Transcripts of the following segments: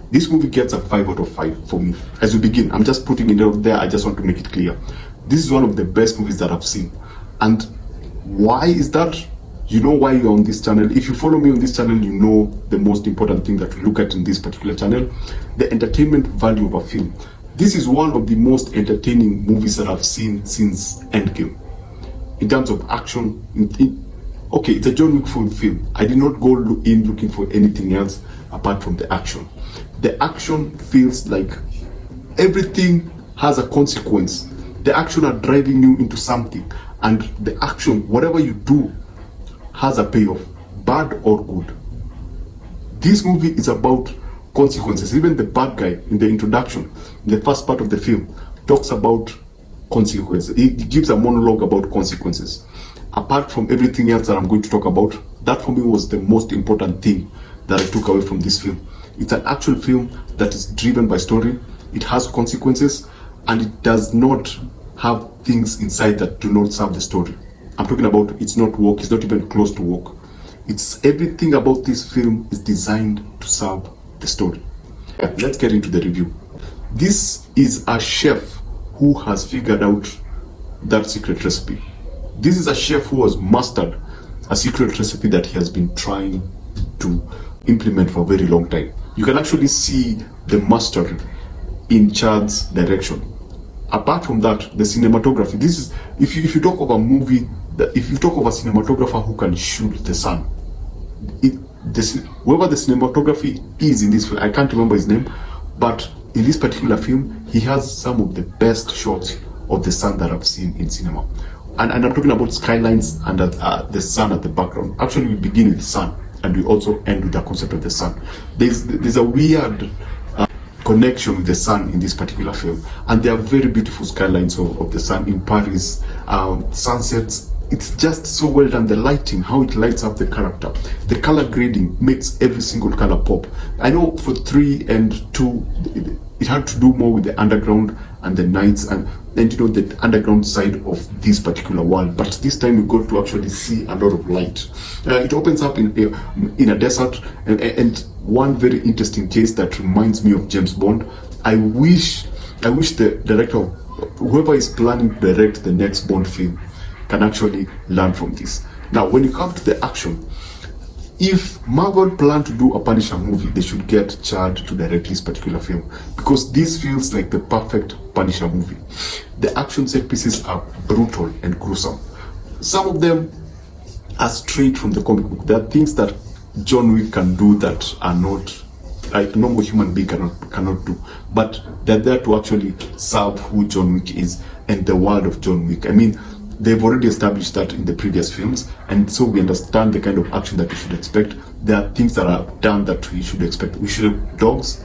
This movie gets a 5 out of 5 for me. As we begin, I'm just putting it out there, I just want to make it clear. This is one of the best movies that I've seen. And why is that? You know why you're on this channel. If you follow me on this channel, you know the most important thing that we look at in this particular channel, the entertainment value of a film. This is one of the most entertaining movies that I've seen since Endgame. In terms of action, okay, it's a John Wick film. I did not go in looking for anything else apart from the action. The action feels like everything has a consequence. The action are driving you into something, and the action, whatever you do, has a payoff, bad or good. This movie is about consequences. Even the bad guy in the introduction, in the first part of the film, talks about consequences. He gives a monologue about consequences. Apart from everything else that I'm going to talk about, that for me was the most important thing that I took away from this film. It's an actual film that is driven by story. It has consequences, and it does not have things inside that do not serve the story. I'm talking about it's not woke, it's not even close to woke. It's everything about this film is designed to serve the story. Let's get into the review. This is a chef who has figured out that secret recipe. This is a chef who has mastered a secret recipe that he has been trying to implement for a very long time. You can actually see the mastery in Chad's direction. Apart from that, the cinematography. This is if you talk of a movie, if you talk of a cinematographer who can shoot the sun, whoever the cinematography is in this film, I can't remember his name, but in this particular film, he has some of the best shots of the sun that I've seen in cinema. And I'm talking about skylines and the sun at the background. Actually, we begin with the sun, and we also end with the concept of the sun. There's a weird connection with the sun in this particular film, and there are very beautiful skylines of the sun in Paris, sunsets. It's just so well done. The lighting, how it lights up the character, the color grading makes every single color pop. I know for 3 and 2 it had to do more with the underground and the nights and you know the underground side of this particular world, but this time we got to actually see a lot of light. It opens up in a desert, and one very interesting case that reminds me of James Bond. I wish the director, whoever is planning to direct the next Bond film, can actually learn from this. Now, when it comes to the action, if Marvel plan to do a Punisher movie, they should get Chad to direct this particular film, because this feels like the perfect Punisher movie. The action set pieces are brutal and gruesome. Some of them are straight from the comic book. There are things that John Wick can do that are not, like, a normal human being cannot do, but they're there to actually serve who John Wick is and the world of John Wick. I mean, they've already established that in the previous films, and so we understand the kind of action that we should expect. There are things that are done that we should expect. We should have dogs,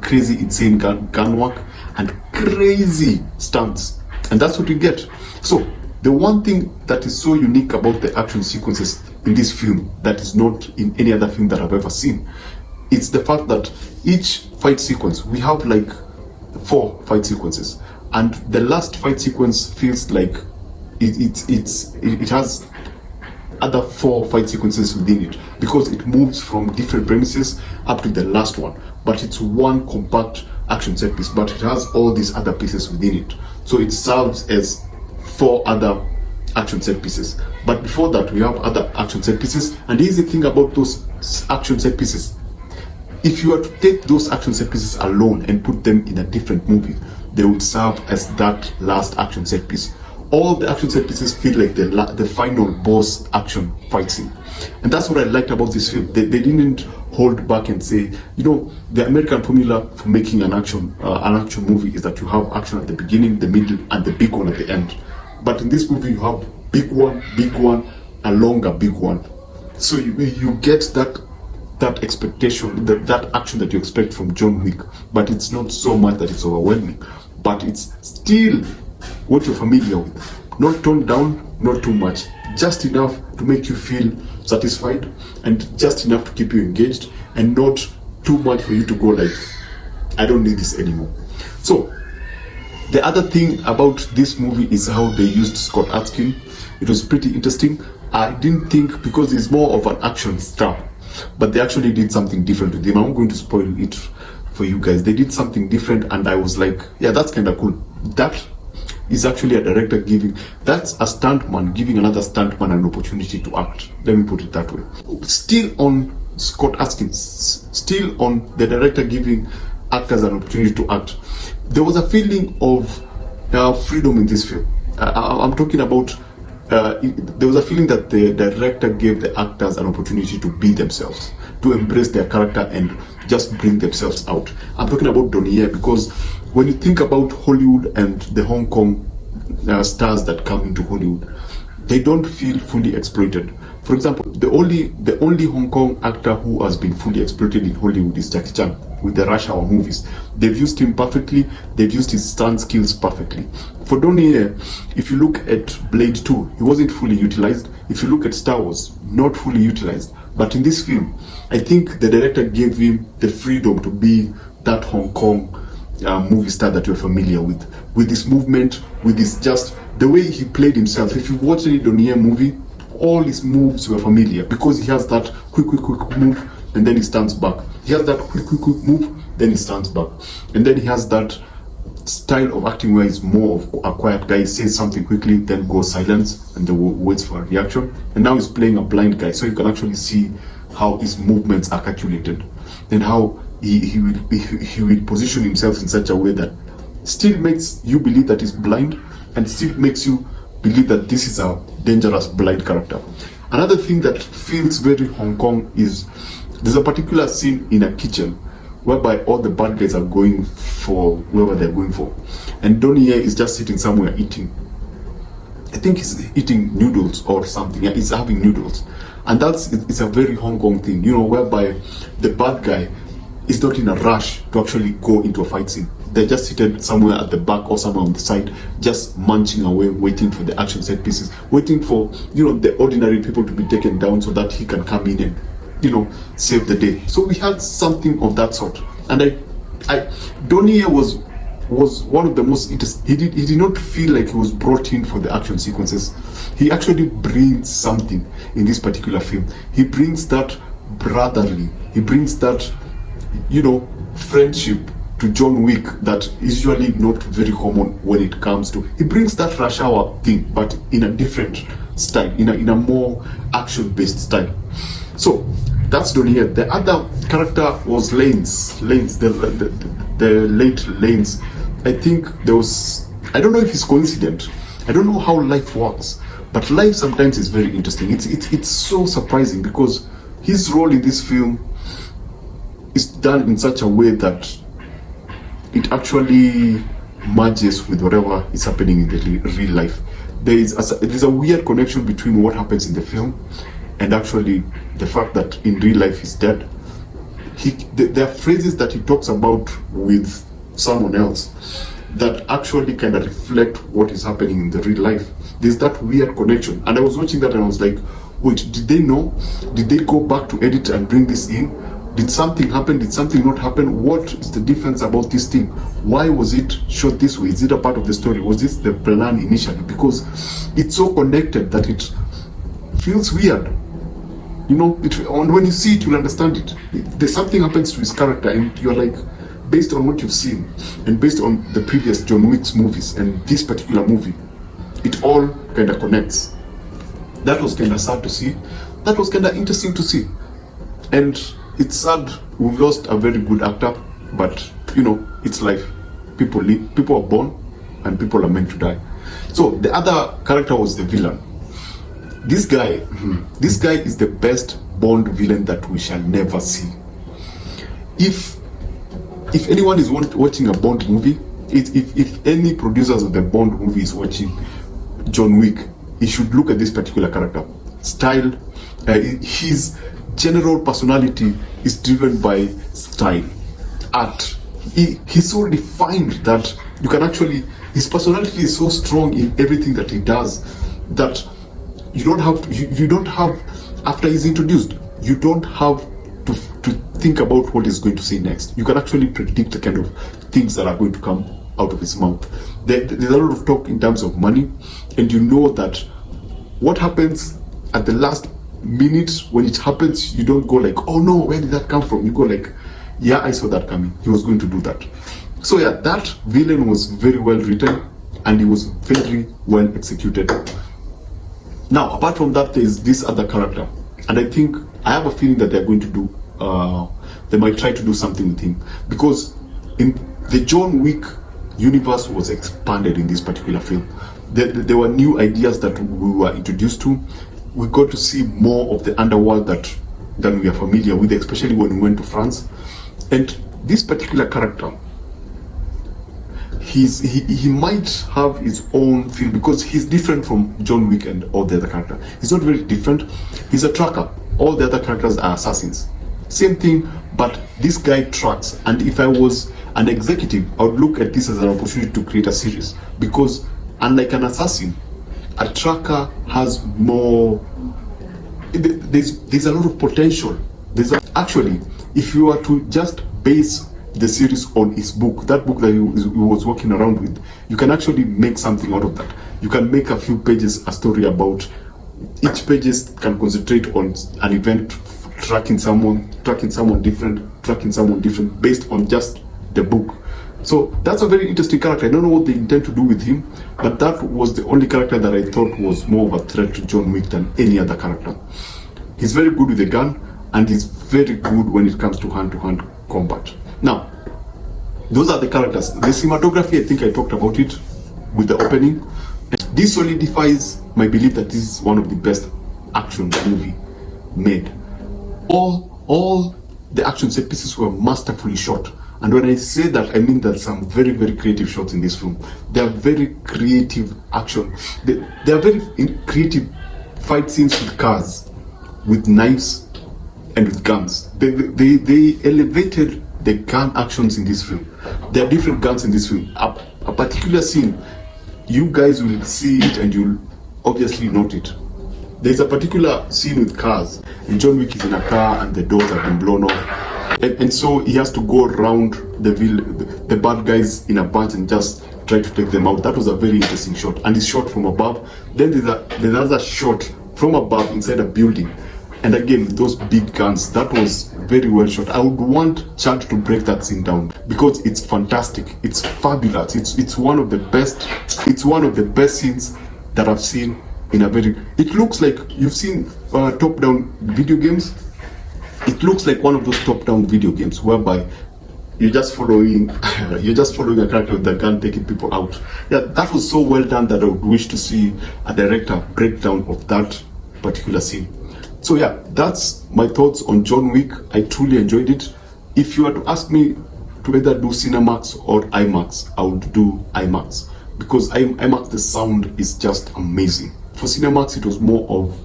crazy, insane gun work, and crazy stunts, and that's what we get. So the one thing that is so unique about the action sequences in this film that is not in any other film that I've ever seen, it's the fact that each fight sequence, we have like 4 fight sequences, and the last fight sequence feels like it has other 4 fight sequences within it, because it moves from different premises up to the last one, but it's one compact action set piece, but it has all these other pieces within it, so it serves as 4 other action set pieces. But before that, we have other action set pieces, and the easy thing about those action set pieces, if you were to take those action set pieces alone and put them in a different movie, they would serve as that last action set piece. All the action set pieces feel like the final boss action fight scene, and that's what I liked about this film. They didn't hold back and say, you know, the American formula for making an action movie is that you have action at the beginning, the middle, and the big one at the end. But in this movie, you have big one, a longer big one. So you get that expectation, that action that you expect from John Wick, but it's not so much that it's overwhelming, but it's still what you're familiar with. Not toned down, not too much, just enough to make you feel satisfied, and just enough to keep you engaged, and not too much for you to go like, I don't need this anymore. So the other thing about this movie is how they used Scott Adkins. It was pretty interesting. I didn't think, because it's more of an action star, but they actually did something different with him. I'm not going to spoil it for you guys. They did something different, and I was like, yeah, that's kind of cool. That is actually a director that's a stuntman giving another stuntman an opportunity to act. Let me put it that way. Still on Scott Atkins, still on the director giving actors an opportunity to act. There was a feeling of freedom in this film. I'm talking about there was a feeling that the director gave the actors an opportunity to be themselves, to embrace their character and just bring themselves out. I'm talking about Donnie, because when you think about Hollywood and the Hong Kong stars that come into Hollywood, they don't feel fully exploited. For example, the only Hong Kong actor who has been fully exploited in Hollywood is Jackie Chan with the Rush Hour movies. They've used him perfectly. They've used his stunt skills perfectly. For Donnie, if you look at Blade 2, he wasn't fully utilized. If you look at Star Wars, not fully utilized. But in this film, I think the director gave him the freedom to be that Hong Kong movie star that you're familiar with his movement, with his just the way he played himself. If you watch any Donnie movie, all his moves were familiar because he has that quick move and then he stands back. He has that quick move, then he stands back. And then he has that style of acting where he's more of a quiet guy. He says something quickly, then goes silence and then waits for a reaction. And now he's playing a blind guy, so you can actually see how his movements are calculated and how he will position himself in such a way that still makes you believe that he's blind and still makes you believe that this is a dangerous blind character. Another thing that feels very Hong Kong is there's a particular scene in a kitchen whereby all the bad guys are going for whoever they're going for, and Donnie is just sitting somewhere eating. I think he's eating noodles or something. Yeah, he's having noodles, and it's a very Hong Kong thing, whereby the bad guy is not in a rush to actually go into a fight scene. They're just seated somewhere at the back or somewhere on the side, just munching away, waiting for the action set pieces, waiting for the ordinary people to be taken down so that he can come in and save the day. So we had something of that sort, and Donnie was one of the most interesting. He did not feel like he was brought in for the action sequences. He actually brings something in this particular film. He brings that brotherly. He brings that friendship to John Wick that is usually not very common when it comes to. He brings that Rush Hour thing, but in a different style, in a more action-based style. So that's Donnie. The other character was Lanes, the late Lanes. I think there was. I don't know if it's coincident. I don't know how life works, but life sometimes is very interesting. It's so surprising because his role in this film is done in such a way that it actually merges with whatever is happening in the real life. There's a weird connection between what happens in the film and actually the fact that in real life he's dead. There are phrases that he talks about with someone else that actually kind of reflect what is happening in the real life. There's that weird connection, and I was watching that and I was like, wait, did they know? Did they go back to edit and bring this in? Did something happen? Did something not happen? What is the difference about this thing? Why was it shot this way? Is it a part of the story? Was this the plan initially? Because it's so connected that it feels weird. And when you see it, you'll understand it. There's something happens to his character, and you're like, based on what you've seen, and based on the previous John Wick's movies and this particular movie, it all kind of connects. That was kind of sad to see. That was kind of interesting to see. And it's sad we've lost a very good actor, but it's life. People live, people are born, and people are meant to die. So the other character was the villain. This guy is the best Bond villain that we shall never see. If anyone is watching a Bond movie, if any producers of the Bond movie is watching John Wick, he should look at this particular character. Style, his general personality is driven by style, art. He's so refined that you can actually, his personality is so strong in everything that he does that you don't have after he's introduced, you don't have to think about what he's going to say next. You can actually predict the kind of things that are going to come out of his mouth. There's a lot of talk in terms of money, and you know that what happens at the last minute when it happens, you don't go like, oh no, where did that come from? You go like, yeah, I saw that coming. He was going to do that. So yeah, that villain was very well written and he was very well executed. Now, apart from that, there's this other character, and I think I have a feeling that they're going to do, they might try to do something with him, because in the John Wick universe was expanded in this particular film. There were new ideas that we were introduced to. We got to see more of the underworld than we are familiar with, especially when we went to France. And this particular character, he might have his own feel, because he's different from John Wick and all the other characters. He's not very different. He's a tracker. All the other characters are assassins. Same thing, but this guy tracks. And if I was an executive, I would look at this as an opportunity to create a series, because unlike an assassin, a tracker has more. There's a lot of potential. Actually, if you were to just base the series on his book, that book that he was walking around with, you can actually make something out of that. You can make a few pages a story about. Each pages can concentrate on an event, tracking someone different based on just the book. So that's a very interesting character. I don't know what they intend to do with him, but that was the only character that I thought was more of a threat to John Wick than any other character. He's very good with the gun, and he's very good when it comes to hand-to-hand combat. Now, those are the characters. The cinematography, I think I talked about it with the opening. This solidifies my belief that this is one of the best action movie made. All the action set pieces were masterfully shot. And when I say that, I mean that some very, very creative shots in this film. They are very creative action. They are very creative fight scenes with cars, with knives, and with guns. They elevated the gun actions in this film. There are different guns in this film. A particular scene, you guys will see it and you'll obviously note it. There's a particular scene with cars, and John Wick is in a car and the doors have been blown off. And so he has to go around the bad guys in a bunch and just try to take them out. That was a very interesting shot, and it's shot from above. Then there's another shot from above inside a building, and again those big guns. That was very well shot. I would want Chad to break that scene down, because it's fantastic. It's fabulous. It's one of the best. It's one of the best scenes that I've seen in a very. It looks like you've seen top-down video games. It looks like one of those top-down video games whereby you're just following a character with a gun taking people out. Yeah, that was so well done that I would wish to see a director breakdown of that particular scene. So yeah, that's my thoughts on John Wick. I truly enjoyed it. If you were to ask me to either do Cinemax or IMAX, I would do IMAX, because IMAX, the sound is just amazing. For Cinemax, it was more of,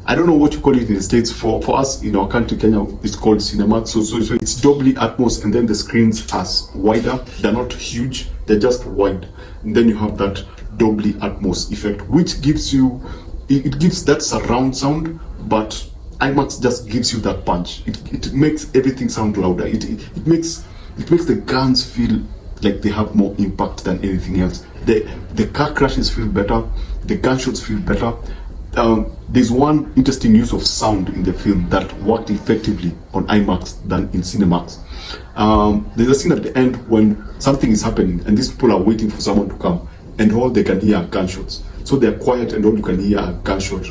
I don't know what you call it in the States. For us in our country, Kenya, it's called Cinemax. So it's Dolby Atmos, and then the screens are wider. They're not huge, they're just wide. And then you have that Dolby Atmos effect, which gives you, it gives that surround sound, but IMAX just gives you that punch. It makes everything sound louder. It makes the guns feel like they have more impact than anything else. The car crashes feel better, the gunshots feel better. There's one interesting use of sound in the film that worked effectively on IMAX than in Cinemax. There's a scene at the end when something is happening and these people are waiting for someone to come, and all they can hear are gunshots. So they're quiet and all you can hear are gunshots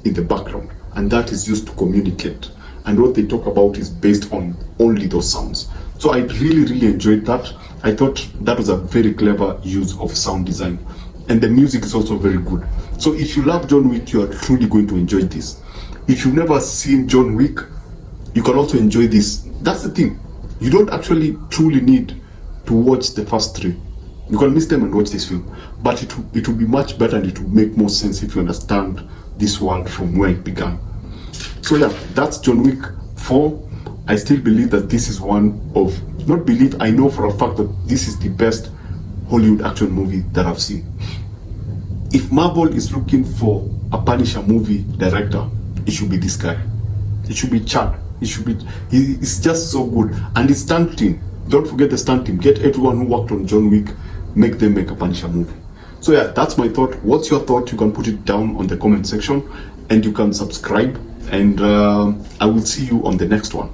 in the background, and that is used to communicate. And what they talk about is based on only those sounds. So I really, really enjoyed that. I thought that was a very clever use of sound design. And the music is also very good. So if you love John Wick, you are truly going to enjoy this. If you've never seen John Wick, you can also enjoy this. That's the thing. You don't actually truly need to watch the first three. You can miss them and watch this film. But it will be much better, and it will make more sense if you understand this world from where it began. So yeah, that's John Wick 4. I still believe that this is one of, not believe, I know for a fact that this is the best Hollywood action movie that I've seen. If Marvel is looking for a Punisher movie director, it should be this guy. It should be Chad. He's just so good. And the stunt team, don't forget the stunt team. Get everyone who worked on John Wick, make them make a Punisher movie. So yeah, that's my thought. What's your thought? You can put it down on the comment section. and you can subscribe, and I will see you on the next one.